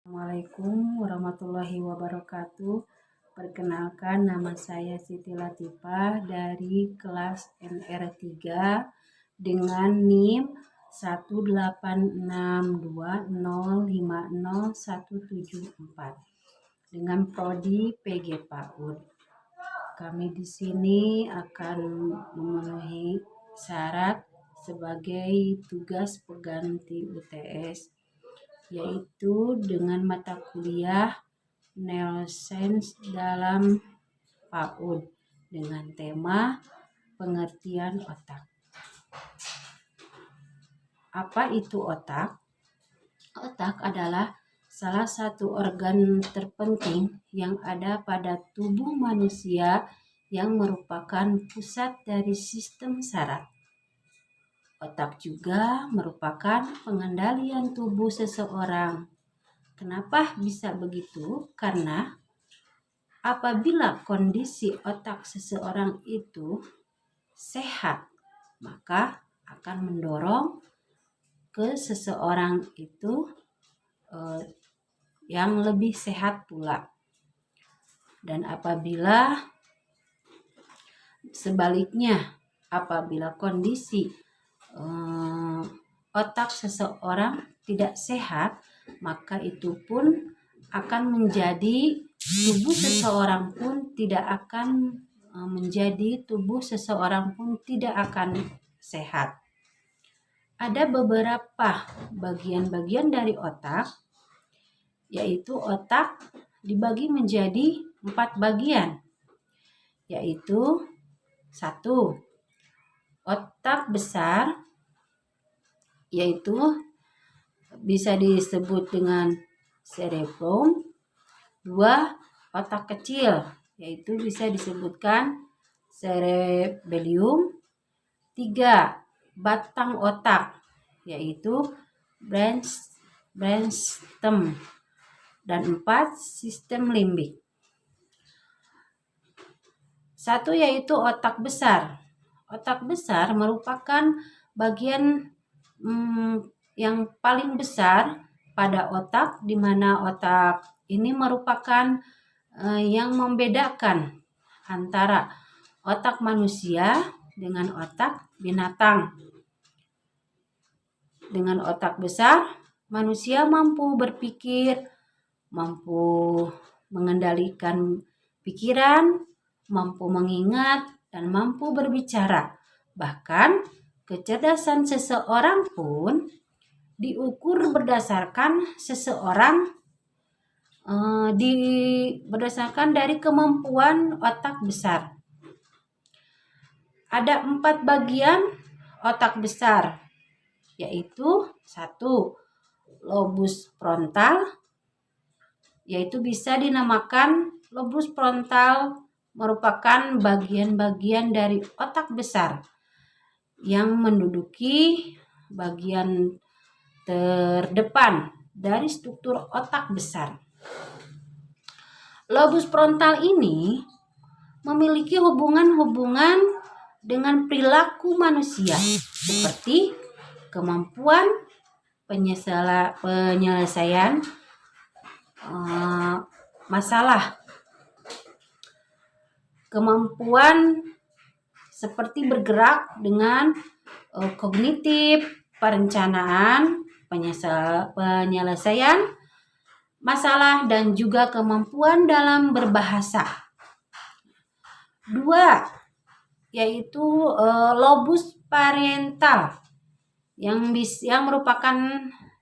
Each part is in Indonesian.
Assalamualaikum warahmatullahi wabarakatuh. Perkenalkan, nama saya Siti Latifah dari kelas NR3 dengan NIM 18620507174 dengan prodi PG PAUD. Kami di sini akan memenuhi syarat sebagai tugas pengganti UTS, yaitu dengan mata kuliah Neuroscience dalam PAUD dengan tema pengertian otak. Apa itu otak? Otak adalah salah satu organ terpenting yang ada pada tubuh manusia yang merupakan pusat dari sistem saraf. Otak juga merupakan pengendalian tubuh seseorang. Kenapa bisa begitu? Karena apabila kondisi otak seseorang itu sehat, maka akan mendorong ke seseorang itu yang lebih sehat pula. Dan apabila sebaliknya, apabila kondisi otak seseorang tidak sehat, maka itu pun akan menjadi tubuh seseorang pun tidak akan sehat. Ada beberapa bagian-bagian dari otak, yaitu otak dibagi menjadi 4 bagian, yaitu 1. Otak besar, yaitu bisa disebut dengan cerebrum. 2. Otak kecil, yaitu bisa disebutkan cerebellum. 3. Batang otak, yaitu brainstem. Dan 4. Sistem limbik. 1. Yaitu otak besar. Otak besar merupakan bagian yang paling besar pada otak, di mana otak ini merupakan yang membedakan antara otak manusia dengan otak binatang. Dengan otak besar, manusia mampu berpikir, mampu mengendalikan pikiran, mampu mengingat, dan mampu berbicara. Bahkan kecerdasan seseorang pun diukur berdasarkan berdasarkan dari kemampuan otak besar. Ada 4 bagian otak besar, yaitu 1. Lobus frontal, yaitu bisa dinamakan lobus frontal merupakan bagian-bagian dari otak besar yang menduduki bagian terdepan dari struktur otak besar. Lobus frontal ini memiliki hubungan-hubungan dengan perilaku manusia, seperti kemampuan penyelesaian masalah, kemampuan seperti bergerak dengan kognitif, perencanaan, penyelesaian masalah, dan juga kemampuan dalam berbahasa. 2. Yaitu lobus parietal yang merupakan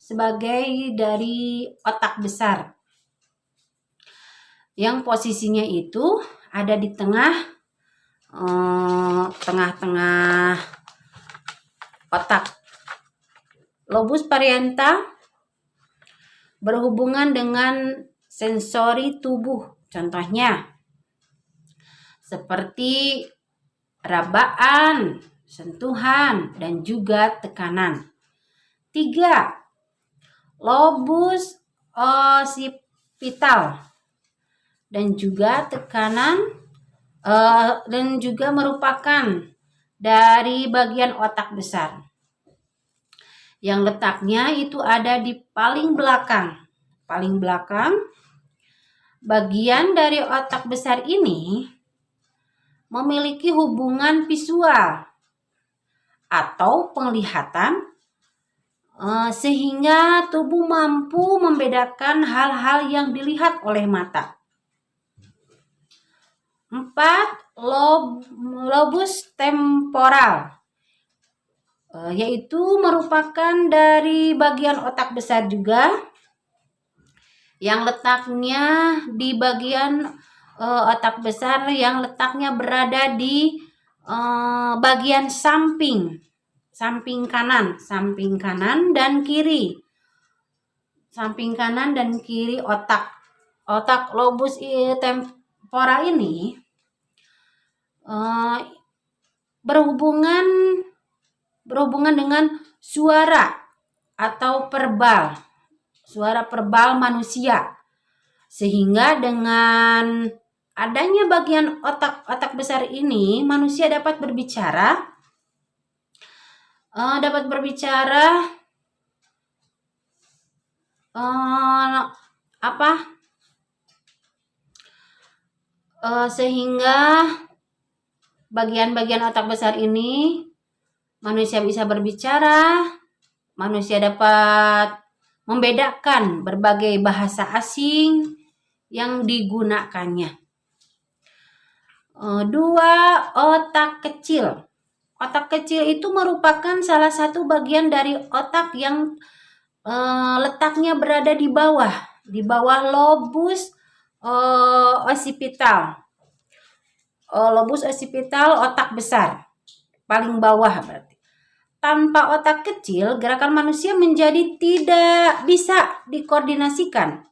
sebagai dari otak besar, yang posisinya itu ada di tengah-tengah otak. Lobus parietal berhubungan dengan sensori tubuh, contohnya seperti rabaan, sentuhan, dan juga tekanan. 3. Lobus occipital dan juga dan juga merupakan dari bagian otak besar yang letaknya itu ada di paling belakang paling belakang, bagian dari otak besar ini memiliki hubungan visual atau penglihatan sehingga tubuh mampu membedakan hal-hal yang dilihat oleh mata. 4. Lobus temporal, yaitu merupakan dari bagian otak besar juga yang letaknya di bagian otak besar yang letaknya berada di bagian samping kanan dan kiri. Samping kanan dan kiri otak lobus temporal ini berhubungan dengan suara atau suara verbal manusia, sehingga dengan adanya bagian otak besar ini manusia dapat berbicara sehingga bagian-bagian otak besar ini manusia bisa berbicara, manusia dapat membedakan berbagai bahasa asing yang digunakannya. 2. Otak kecil. Otak kecil itu merupakan salah satu bagian dari otak yang letaknya berada di bawah lobus occipital. Lobus occipital otak besar, paling bawah berarti. Tanpa otak kecil, gerakan manusia menjadi tidak bisa dikoordinasikan.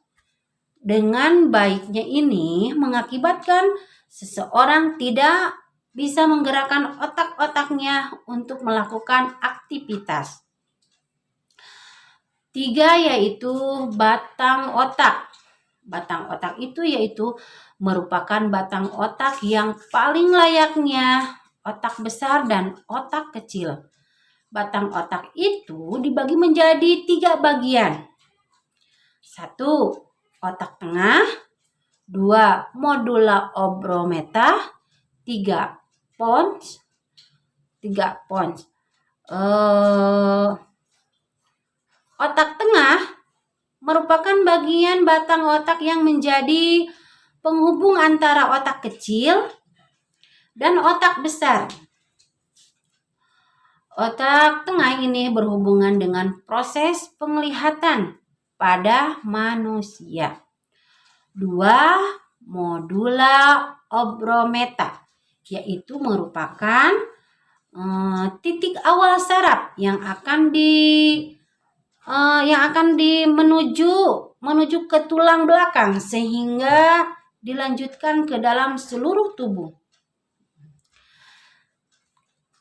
Dengan baiknya ini mengakibatkan seseorang tidak bisa menggerakkan otak-otaknya untuk melakukan aktivitas. 3. Yaitu batang otak. Batang otak itu merupakan batang otak yang paling layaknya otak besar dan otak kecil. Batang otak itu dibagi menjadi 3 bagian. 1. Otak tengah. 2. Medulla oblongata. 3. Pons. Otak tengah merupakan bagian batang otak yang menjadi penghubung antara otak kecil dan otak besar. Otak tengah ini berhubungan dengan proses penglihatan pada manusia. 2. Medulla oblongata, yaitu merupakan titik awal saraf yang akan menuju ke tulang belakang sehingga dilanjutkan ke dalam seluruh tubuh.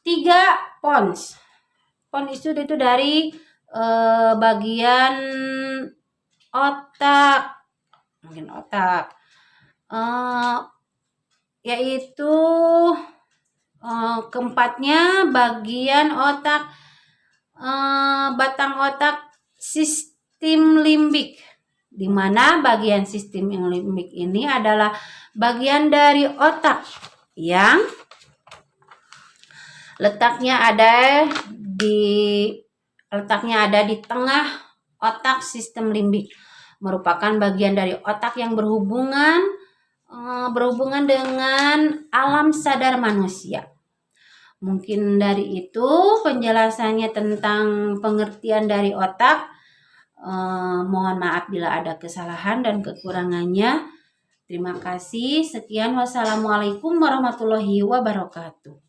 3. Pons. Pons itu dari bagian otak, yaitu keempatnya bagian otak batang otak sistem limbik, di mana bagian sistem limbik ini adalah bagian dari otak yang letaknya ada di tengah otak sistem limbik, merupakan bagian dari otak yang berhubungan dengan alam sadar manusia. Mungkin dari itu penjelasannya tentang pengertian dari otak. Mohon maaf bila ada kesalahan dan kekurangannya. Terima kasih. Sekian. Wassalamualaikum warahmatullahi wabarakatuh.